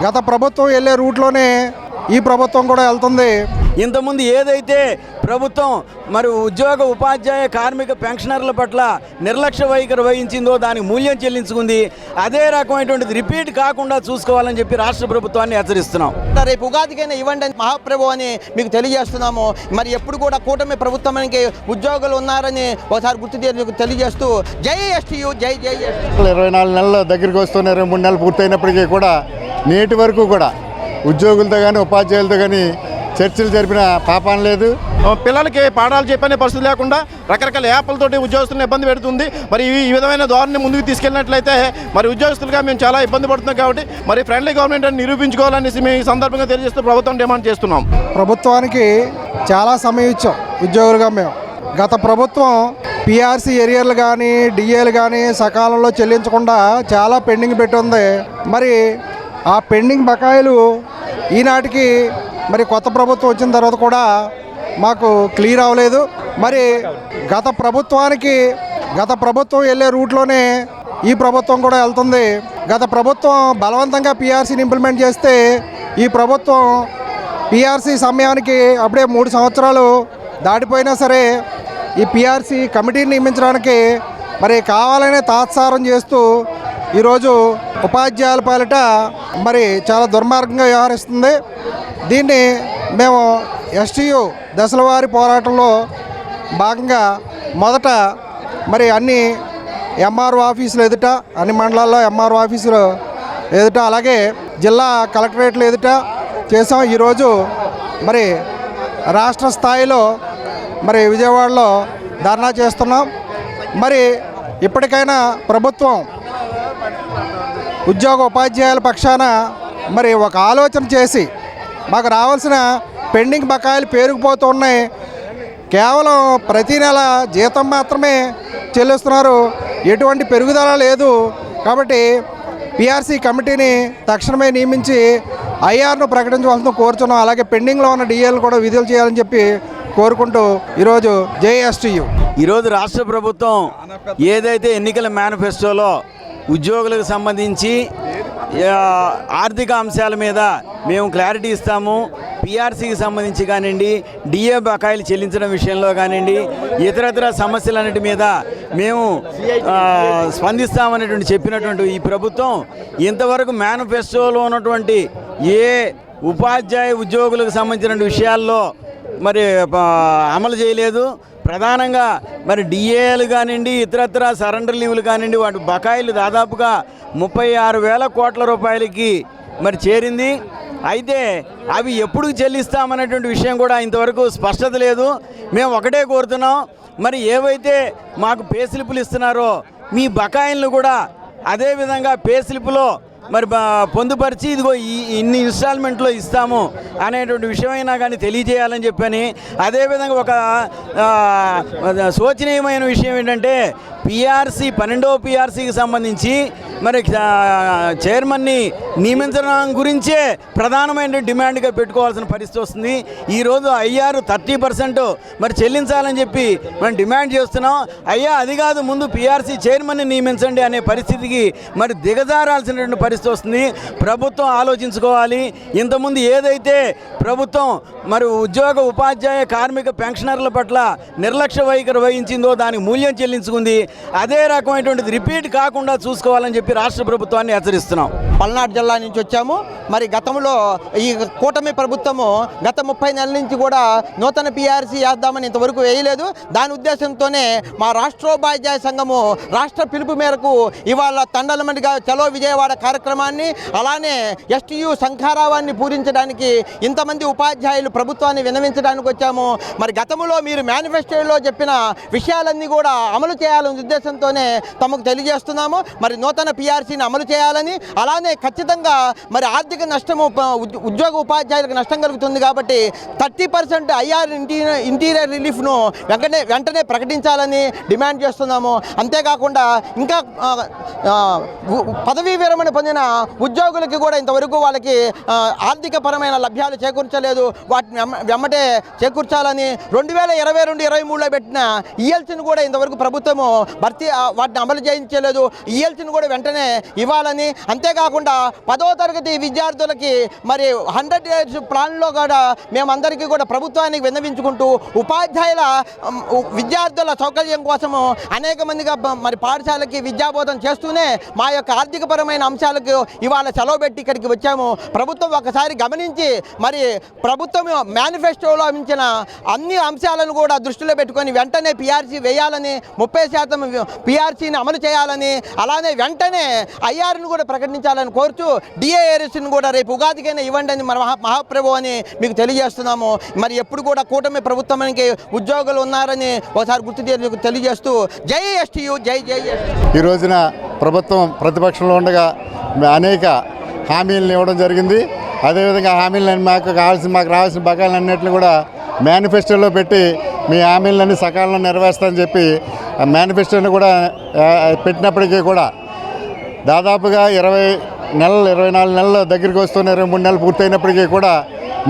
గత ప్రభుత్వం వెళ్ళే రూట్లోనే ఈ ప్రభుత్వం కూడా వెళ్తుంది. ఇంతకుముందు ఏదైతే ప్రభుత్వం మరి ఉద్యోగ ఉపాధ్యాయ కార్మిక పెన్షనర్ల పట్ల నిర్లక్ష్య వైఖరి వహించిందో దానికి మూల్యం చెల్లించుకుంది. అదే రకమైనటువంటిది రిపీట్ కాకుండా చూసుకోవాలని చెప్పి రాష్ట్ర ప్రభుత్వాన్ని హెచ్చరిస్తున్నాం. రేపు ఉగాదికైనా ఇవ్వండి మహాప్రభు అని మీకు తెలియజేస్తున్నాము. మరి ఎప్పుడు కూడా కూటమి ప్రభుత్వానికి ఉద్యోగులు ఉన్నారని ఒకసారి గుర్తు తెలియజేస్తూ జై ఎస్టీయు, జై జై ఎస్టీయు. 24 నెలల దగ్గరికి వస్తున్న 23 నెలలు పూర్తయినప్పటికీ కూడా నేటి వరకు కూడా ఉద్యోగులతో కానీ ఉపాధ్యాయులతో కానీ చర్చలు జరిపిన పాపం లేదు. పిల్లలకి పాఠాలు చెప్పనే పరిస్థితి లేకుండా రకరకాల యాప్లతోటి ఉద్యోగస్తులను ఇబ్బంది పెడుతుంది. మరి ఈ విధమైన ధోరణి ముందుకు తీసుకెళ్ళినట్లయితే మరి ఉద్యోగస్తులుగా మేము చాలా ఇబ్బంది పడుతున్నాం. కాబట్టి మరి ఫ్రెండ్లీ గవర్నమెంట్ అని నిరూపించుకోవాలనేసి మేము ఈ సందర్భంగా తెలియజేస్తూ ప్రభుత్వం డిమాండ్ చేస్తున్నాం. ప్రభుత్వానికి చాలా సమయం ఇచ్చాం ఉద్యోగులుగా మేము. గత ప్రభుత్వం పిఆర్సీ ఏరియర్లు కానీ డిఏలు కానీ సకాలంలో చెల్లించకుండా చాలా పెండింగ్ పెట్టి ఉంది. మరి ఆ పెండింగ్ బకాయిలు ఈనాటికి మరి కొత్త ప్రభుత్వం వచ్చిన తర్వాత కూడా మాకు క్లియర్ అవ్వలేదు. మరి గత ప్రభుత్వం వెళ్ళే రూట్లోనే ఈ ప్రభుత్వం కూడా వెళ్తుంది. గత ప్రభుత్వం బలవంతంగా పిఆర్సీని ఇంప్లిమెంట్ చేస్తే ఈ ప్రభుత్వం పిఆర్సీ సమయానికి అప్పుడే 3 సంవత్సరాలు దాటిపోయినా సరే ఈ పిఆర్సీ కమిటీని నియమించడానికి మరి కావాలనే తాత్సారం చేస్తూ ఈరోజు ఉపాధ్యాయుల పాలిట మరి చాలా దుర్మార్గంగా వ్యవహరిస్తుంది. దీన్ని మేము ఎస్టీయు దశలవారీ పోరాటంలో భాగంగా మొదట మరి అన్ని ఎంఆర్ఓ ఆఫీసులు ఎదుట, అన్ని మండలాల్లో ఎంఆర్ఓ ఆఫీసులు ఎదుట, అలాగే జిల్లా కలెక్టరేట్లు ఎదుట చేసాం. ఈరోజు మరి రాష్ట్ర స్థాయిలో మరి విజయవాడలో ధర్నా చేస్తున్నాం. మరి ఇప్పటికైనా ప్రభుత్వం ఉద్యోగ ఉపాధ్యాయుల పక్షాన మరి ఒక ఆలోచన చేసి మాకు రావాల్సిన పెండింగ్ బకాయిలు పేరుకుపోతున్నాయి. కేవలం ప్రతీ నెల జీతం మాత్రమే చెల్లిస్తున్నారు, ఎటువంటి పెరుగుదల లేదు. కాబట్టి పిఆర్సీ కమిటీని తక్షణమే నియమించి ఐఆర్ను ప్రకటించవలసిన కోరుచున్నాం. అలాగే పెండింగ్లో ఉన్న డిఏలు కూడా విడుదల చేయాలని చెప్పి కోరుకుంటూ ఈరోజు జేఎస్టీయు. ఈరోజు రాష్ట్ర ప్రభుత్వం ఏదైతే ఎన్నికల మేనిఫెస్టోలో ఉద్యోగులకు సంబంధించి ఆర్థిక అంశాల మీద మేము క్లారిటీ ఇస్తాము, పిఆర్సీకి సంబంధించి కానివ్వండి, డిఏ బకాయిలు చెల్లించడం విషయంలో కానివ్వండి, ఇతరత్ర సమస్యలన్నిటి మీద మేము స్పందిస్తామనేటువంటి చెప్పినటువంటి ఈ ప్రభుత్వం ఇంతవరకు మేనిఫెస్టోలో ఉన్నటువంటి ఏ ఉపాధ్యాయ ఉద్యోగులకు సంబంధించిన విషయాల్లో మరి అమలు చేయలేదు. ప్రధానంగా మరి డిఏలు కానివ్వండి, ఇతరత్ర సరెండర్ లీవులు కానివ్వండి, వాటి బకాయిలు దాదాపుగా 36,000 కోట్ల రూపాయలకి మరి చేరింది. అయితే అవి ఎప్పుడు చెల్లిస్తామనేటువంటి విషయం కూడా ఇంతవరకు స్పష్టత లేదు. మేము ఒకటే కోరుతున్నాం, మరి ఏవైతే మాకు పే స్లిప్పులు ఇస్తున్నారో మీ బకాయిలను కూడా అదేవిధంగా పే స్లిప్పులో మరి పొందుపరిచి ఇదిగో ఇన్ని ఇన్స్టాల్మెంట్లో ఇస్తాము అనేటువంటి విషయమైనా కానీ తెలియజేయాలని చెప్పని, అదేవిధంగా ఒక శోచనీయమైన విషయం ఏంటంటే పిఆర్సీ 12వ పిఆర్సీకి సంబంధించి మరి చైర్మన్ని నియమించడం గురించే ప్రధానమైన డిమాండ్గా పెట్టుకోవాల్సిన పరిస్థితి వస్తుంది. ఈరోజు ఐఆర్ 30% మరి చెల్లించాలని చెప్పి మనం డిమాండ్ చేస్తున్నాం. అయ్యా అది కాదు, ముందు పిఆర్సీ చైర్మన్ని నియమించండి అనే పరిస్థితికి మరి దిగజారాల్సినటువంటి పరిస్థితి వస్తుంది. ప్రభుత్వం ఆలోచించుకోవాలి. ఇంతకుముందు ఏదైతే ప్రభుత్వం మరి ఉద్యోగ ఉపాధ్యాయ కార్మిక పెన్షనర్ల పట్ల నిర్లక్ష్య వైఖరి వహించిందో దానికి మూల్యం చెల్లించుకుంది. అదే రకమైనటువంటిది రిపీట్ కాకుండా చూసుకోవాలని చెప్పి రాష్ట్ర ప్రభుత్వాన్ని హెచ్చరిస్తున్నాం. పల్నాడు జిల్లా నుంచి వచ్చాము. మరి గతంలో ఈ కూటమి ప్రభుత్వము గత 30 నెలల నుంచి కూడా నూతన పిఆర్సీ వేద్దామని ఇంతవరకు వేయలేదు. దాని ఉద్దేశంతోనే మా రాష్ట్రోపాధ్యాయ సంఘము రాష్ట్ర పిలుపు మేరకు ఇవాళ తండలమణిగా చలో విజయవాడ కార్యక్రమాన్ని, అలానే ఎస్టీయు శంఖారావాన్ని పూరించడానికి ఇంతమంది ఉపాధ్యాయులు ప్రభుత్వాన్ని విన్నవించడానికి వచ్చాము. మరి గతంలో మీరు మేనిఫెస్టోలో చెప్పిన విషయాలన్నీ కూడా అమలు చేయాలనే ఉద్దేశంతోనే తమకు తెలియజేస్తున్నాము. మరి నూతన పిఆర్సీని అమలు చేయాలని, అలానే ఖచ్చితంగా మరి ఆర్థిక నష్టము ఉద్యోగ ఉపాధ్యాయులకు నష్టం కలుగుతుంది కాబట్టి 30% ఐఆర్ ఇంటీరియర్ రిలీఫ్ను వెంటనే ప్రకటించాలని డిమాండ్ చేస్తున్నాము. అంతేకాకుండా ఇంకా పదవీ విరమణ పొందిన ఉద్యోగులకి కూడా ఇంతవరకు వాళ్ళకి ఆర్థిక పరమైన లభ్యాలు చేకూర్చలేదు. వాటిని వెమ్మటే చేకూర్చాలని 2022-23లో పెట్టిన ఈఎల్సీని కూడా ఇంతవరకు ప్రభుత్వము వాటిని అమలు చేయించలేదు. ఈఎల్సీని కూడా వెంటనే వెంటనే ఇవ్వాలని, అంతేకాకుండా 10వ తరగతి విద్యార్థులకి మరి 100 డేస్ ప్లాన్లో కూడా మేమందరికీ కూడా ప్రభుత్వానికి విన్నవించుకుంటూ ఉపాధ్యాయుల విద్యార్థుల సౌకర్యం కోసము అనేక మందిగా మరి పాఠశాలకి విద్యాబోధన చేస్తూనే మా యొక్క ఆర్థికపరమైన అంశాలకు ఇవాళ సెలవు పెట్టి ఇక్కడికి వచ్చాము. ప్రభుత్వం ఒకసారి గమనించి మరి ప్రభుత్వం మేనిఫెస్టోలో ఇచ్చిన అన్ని అంశాలను కూడా దృష్టిలో పెట్టుకొని వెంటనే పిఆర్సీ వేయాలని, 30% పిఆర్సీని అమలు చేయాలని, అలానే వెంటనే ఐఆర్ను కూడా ప్రకటించాలని కోరుతూ డిఏఆర్ఎస్ని కూడా రేపు ఉగాదికైనా ఇవ్వండి అని మన మహాప్రభు అని మీకు తెలియజేస్తున్నాము. మరి ఎప్పుడు కూడా కూటమి ప్రభుత్వానికి ఉద్యోగులు ఉన్నారని ఒకసారి గుర్తు తెలియజేస్తూ జై ఎస్టీయు, జై జై ఎస్టీయూ. ఈ రోజున ప్రభుత్వం ప్రతిపక్షంలో ఉండగా అనేక హామీలను ఇవ్వడం జరిగింది. అదేవిధంగా హామీలను మాకు రావాల్సిన బకాయిలన్నింటినీ కూడా మేనిఫెస్టోలో పెట్టి మీ హామీలన్నీ సకాలంలో నెరవేరుస్తామని చెప్పి మేనిఫెస్టోని కూడా పెట్టినప్పటికీ కూడా దాదాపుగా 24 నెలల దగ్గరికి వస్తున్న 23 నెలలు పూర్తయినప్పటికీ కూడా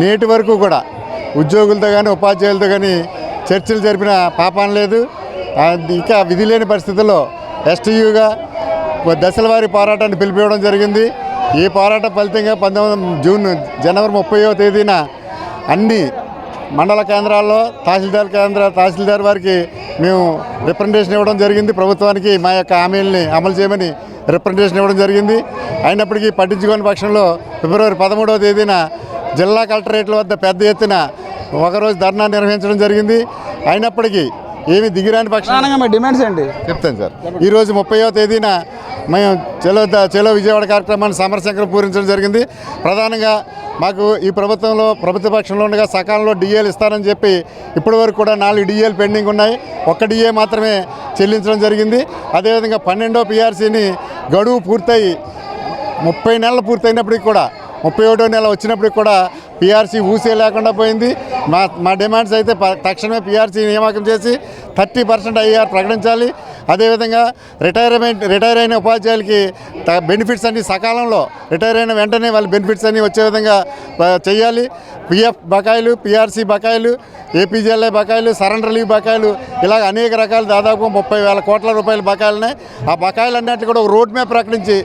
నేటి వరకు కూడా ఉద్యోగులతో కానీ ఉపాధ్యాయులతో కానీ చర్చలు జరిపిన పాపం లేదు. ఇంకా విధి లేని పరిస్థితుల్లో ఎస్టీయూగా దశల వారీ పోరాటాన్ని పిలిపివ్వడం జరిగింది. ఈ పోరాట ఫలితంగా జనవరి 30వ తేదీన అన్ని మండల కేంద్రాల్లో తహసీల్దార్ వారికి మేము రిప్రజెంటేషన్ ఇవ్వడం జరిగింది. ప్రభుత్వానికి మా యొక్క హామీలని అమలు చేయమని రిప్రజెంటేషన్ ఇవ్వడం జరిగింది. అయినప్పటికీ పట్టించుకోని పక్షంలో ఫిబ్రవరి 13వ తేదీన జిల్లా కలెక్టరేట్ల వద్ద పెద్ద ఎత్తున ఒకరోజు ధర్నా నిర్వహించడం జరిగింది. అయినప్పటికీ ఏమి దిగిరాని పక్షంగా డిమాండ్స్ ఏంటి చెప్తాను సార్. ఈరోజు 30వ తేదీన మేము చలో విజయవాడ కార్యక్రమాన్ని సమరశంకరం పూరించడం జరిగింది. ప్రధానంగా మాకు ఈ ప్రభుత్వ పక్షంలో ఉండగా సకాలంలో డిఏలు ఇస్తారని చెప్పి ఇప్పటి వరకు కూడా 4 డిఏలు పెండింగ్ ఉన్నాయి. 1 డిఏ మాత్రమే చెల్లించడం జరిగింది. అదేవిధంగా 12వ పిఆర్సీని గడువు పూర్తయి 30 నెలలు పూర్తయినప్పటికీ కూడా 31వ నెల వచ్చినప్పటికి కూడా పిఆర్సీ ఊసే లేకుండా పోయింది. మా డిమాండ్స్ అయితే తక్షణమే పిఆర్సీ నియామకం చేసి 30% ఐఆర్ ప్రకటించాలి. అదేవిధంగా రిటైర్ అయిన ఉపాధ్యాయులకి బెనిఫిట్స్ అన్ని సకాలంలో రిటైర్ అయిన వెంటనే వాళ్ళ బెనిఫిట్స్ అన్నీ వచ్చే విధంగా చేయాలి. పిఎఫ్ బకాయిలు, పిఆర్సీ బకాయిలు, ఏపీజీఎల్ఐ బకాయిలు, సరెండర్ లీవ్ బకాయిలు, ఇలాగ అనేక రకాలు దాదాపు 30,000 కోట్ల రూపాయల బకాయిలున్నాయి. ఆ బకాయిలన్నింటినీ కూడా ఒక రోడ్ మ్యాప్ ప్రకటించి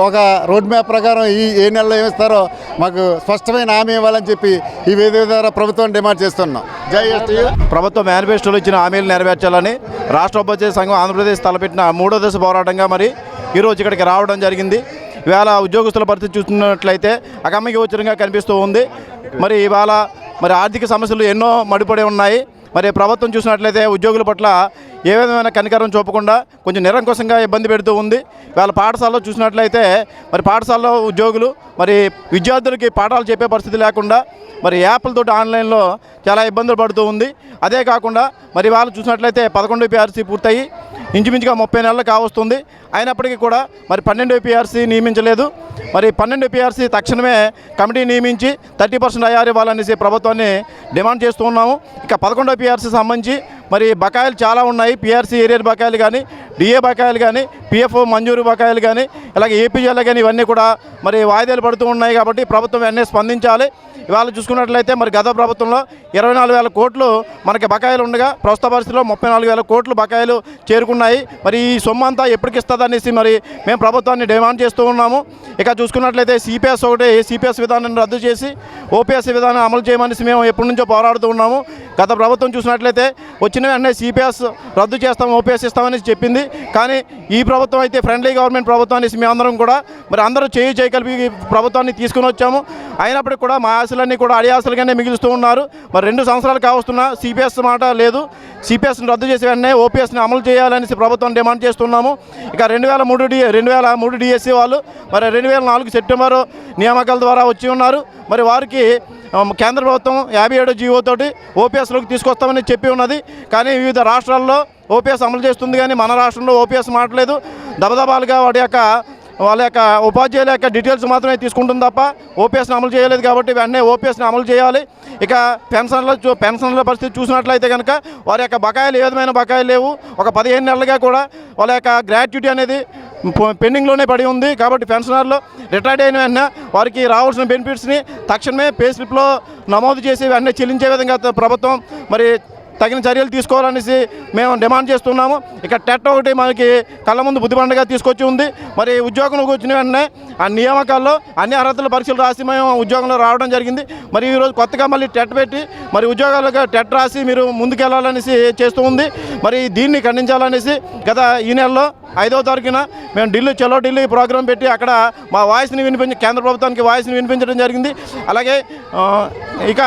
ఒక రోడ్ మ్యాప్ ప్రకారం ఏ నెలలో ఏమిస్తారో మాకు స్పష్టమైన హామీ ఇవ్వాలని చెప్పి ఈ వేదిక ద్వారా ప్రభుత్వం డిమాండ్ చేస్తున్నాం. జై ఎస్టీయూ. ప్రభుత్వ మేనిఫెస్టోలో ఇచ్చిన హామీలు నెరవేర్చాలని రాష్ట్ర ఉపాధ్యాయ సంఘం ఆంధ్రప్రదేశ్ తలపెట్టిన 3వ దశ పోరాటంగా మరి ఈరోజు ఇక్కడికి రావడం జరిగింది. ఇవాళ ఉద్యోగస్తుల పరిస్థితి చూస్తున్నట్లయితే అగమ్యగోచరంగా కనిపిస్తూ ఉంది. మరి ఇవాళ ఆర్థిక సమస్యలు ఎన్నో మడిపడి ఉన్నాయి. మరి ప్రభుత్వం చూసినట్లయితే ఉద్యోగుల పట్ల ఏ విధమైన కనికరం చూపకుండా కొంచెం నిరంకుశంగా ఇబ్బంది పెడుతూ ఉంది. వాళ్ళ పాఠశాలలో చూసినట్లయితే పాఠశాలలో ఉద్యోగులు విద్యార్థులకి పాఠాలు చెప్పే పరిస్థితి లేకుండా యాప్లతోటి ఆన్లైన్లో చాలా ఇబ్బందులు పడుతూ ఉంది. అదే కాకుండా వాళ్ళు చూసినట్లయితే 11వ పిఆర్సీ పూర్తయి ఇంచుమించుగా 30 నెలలు కావస్తుంది. అయినప్పటికీ కూడా 12వ పిఆర్సీ నియమించలేదు. 12వ పిఆర్సీ తక్షణమే కమిటీ నియమించి 30% ఐఆర్ ఇవ్వాలనేసి ప్రభుత్వాన్ని డిమాండ్ చేస్తూ ఉన్నాము. ఇక 11వ పిఆర్సీ సంబంధించి బకాయిలు చాలా ఉన్నాయి. పిఆర్సీ ఏరియర్ బకాయిలు కానీ, డిఏ బకాయిలు కానీ, పిఎఫ్ మంజూరు బకాయిలు కానీ, ఇలాగే ఏపీజీఎల్ కానీ ఇవన్నీ కూడా వాయిదాలు పడుతూ ఉన్నాయి. కాబట్టి ప్రభుత్వం వెంటనే స్పందించాలి. ఇవాళ చూసుకున్నట్లయితే గత ప్రభుత్వంలో 24,000 కోట్లు మనకి బకాయిలు ఉండగా ప్రస్తుత పరిస్థితిలో 34,000 కోట్లు బకాయిలు చేరుకున్నాయి. ఈ సొమ్ము అంతా ఎప్పటికి ఇస్తుందనేసి మేము ప్రభుత్వాన్ని డిమాండ్ చేస్తూ ఉన్నాము. ఇక చూసుకున్నట్లయితే సిపిఎస్ విధానాన్ని రద్దు చేసి ఓపీఎస్ విధానం అమలు చేయమనేసి మేము ఎప్పటి నుంచో పోరాడుతూ ఉన్నాము. గత ప్రభుత్వం చూసినట్లయితే వచ్చిన వెంటనే సిపిఎస్ రద్దు చేస్తాం, ఓపీఎస్ ఇస్తామని చెప్పింది. కానీ ఈ ప్రభుత్వం అయితే ఫ్రెండ్లీ గవర్నమెంట్ ప్రభుత్వం అనేసి మేమందరం కూడా అందరూ చేయగలిపి ప్రభుత్వాన్ని తీసుకుని వచ్చాము. అయినప్పటికీ కూడా మా ఆశలన్నీ కూడా అడియాసలుగానే మిగులుస్తూ ఉన్నారు. 2 సంవత్సరాలు కావస్తున్నా సిపిఎస్ మాట లేదు. సిపిఎస్ని రద్దు చేసి వెంటనే ఓపీఎస్ని అమలు చేయాలనేసి ప్రభుత్వం డిమాండ్ చేస్తున్నాము. ఇక 2003 డిఎస్సీ వాళ్ళు 2004 సెప్టెంబర్ నియామకాల ద్వారా వచ్చి ఉన్నారు. వారికి కేంద్ర ప్రభుత్వం 57 జీవోతోటి ఓపీఎస్లోకి తీసుకొస్తామని చెప్పి ఉన్నది. కానీ వివిధ రాష్ట్రాల్లో ఓపీఎస్ అమలు చేస్తుంది, కానీ మన రాష్ట్రంలో ఓపీఎస్ మాట్లేదు. దబదబాలుగా వాళ్ళ యొక్క ఉపాధ్యాయుల యొక్క డీటెయిల్స్ మాత్రమే తీసుకుంటుంది తప్ప ఓపీఎస్ని అమలు చేయలేదు. కాబట్టి వెంటనే ఓపీఎస్ని అమలు చేయాలి. ఇక పెన్షన్ల పరిస్థితి చూసినట్లయితే కనుక వారి యొక్క బకాయిలు ఏ విధమైన బకాయిలు లేవు. ఒక 15 నెలలుగా కూడా వాళ్ళ యొక్క గ్రాట్యుటీ అనేది పెండింగ్లోనే పడి ఉంది. కాబట్టి పెన్షనర్లు రిటైర్డ్ అయిన వెంటనే వారికి రావాల్సిన బెనిఫిట్స్ని తక్షణమే పే స్లిప్లో నమోదు చేసి వెంటనే చెల్లించే విధంగా ప్రభుత్వం తగిన చర్యలు తీసుకోవాలనేసి మేము డిమాండ్ చేస్తున్నాము. ఇక టెట్ ఒకటి మనకి కళ్ళ ముందు బుద్ధిబండగా తీసుకొచ్చి ఉంది. మరి ఉద్యోగంలోకి వచ్చిన వెంటనే ఆ నియామకాల్లో అన్ని అర్హతల పరీక్షలు రాసి మేము ఉద్యోగంలో రావడం జరిగింది. మరి ఈరోజు కొత్తగా మళ్ళీ టెట్ పెట్టి మరి ఉద్యోగాలుగా టెట్ రాసి మీరు ముందుకెళ్లాలనేసి చేస్తూ ఉంది. మరి దీన్ని ఖండించాలనేసి గత ఈ నెలలో 5వ తారీఖున మేము ఢిల్లీ చలో ఢిల్లీ ప్రోగ్రాం పెట్టి అక్కడ మా వాయిస్ని కేంద్ర ప్రభుత్వానికి వాయిస్ని వినిపించడం జరిగింది. అలాగే ఇక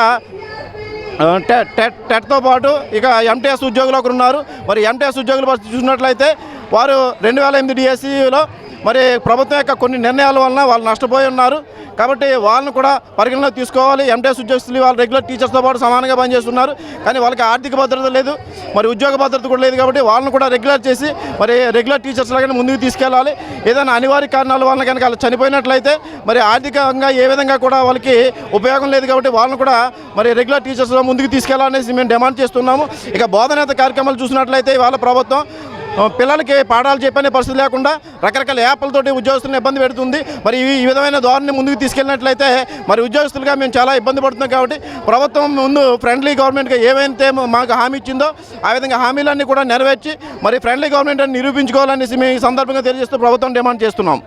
టెట్తో పాటు ఇక ఎంటీఎస్ ఉద్యోగులు ఒకరు ఉన్నారు. మరి ఎంటీఎస్ ఉద్యోగుల పరిస్థితి చూసినట్లయితే వారు 2008 డిఎస్సిలో మరి ప్రభుత్వం యొక్క కొన్ని నిర్ణయాల వలన వాళ్ళు నష్టపోయి ఉన్నారు. కాబట్టి వాళ్ళను కూడా పరిగణలోకి తీసుకోవాలి. ఎంటీఎస్ ఉద్యోగస్తులు వాళ్ళు రెగ్యులర్ టీచర్స్తో పాటు సమానంగా పనిచేస్తున్నారు. కానీ వాళ్ళకి ఆర్థిక భద్రత లేదు, మరి ఉద్యోగ భద్రత కూడా లేదు. కాబట్టి వాళ్ళను కూడా రెగ్యులర్ చేసి మరి రెగ్యులర్ టీచర్స్ లాగానే ముందుకు తీసుకెళ్ళాలి. ఏదైనా అనివార్య కారణాల వలన కనుక వాళ్ళు చనిపోయినట్లయితే మరి ఆర్థికంగా ఏ విధంగా కూడా వాళ్ళకి ఉపయోగం లేదు. కాబట్టి వాళ్ళను కూడా మరి రెగ్యులర్ టీచర్స్లో ముందుకు తీసుకెళ్లాలనేసి మేము డిమాండ్ చేస్తున్నాము. ఇక బోధనేత కార్యక్రమాలు చూసినట్లయితే వాళ్ళ ప్రభుత్వం పిల్లలకి పాఠాలు చెప్పనే పరిస్థితి లేకుండా రకరకాల యాప్లతోటి ఉద్యోగస్తులను ఇబ్బంది పెడుతుంది. మరి ఈ విధమైన ధోరణి ముందుకు తీసుకెళ్ళినట్లయితే మరి ఉద్యోగస్తులుగా మేము చాలా ఇబ్బంది పడుతున్నాం. కాబట్టి ప్రభుత్వం ముందు ఫ్రెండ్లీ గవర్నమెంట్గా ఏవైతే మాకు హామీ ఇచ్చిందో ఆ విధంగా హామీలన్నీ కూడా నెరవేర్చి మరి ఫ్రెండ్లీ గవర్నమెంట్ అని నిరూపించుకోవాలనేసి మేము ఈ సందర్భంగా తెలియజేస్తూ ప్రభుత్వం డిమాండ్ చేస్తున్నాం.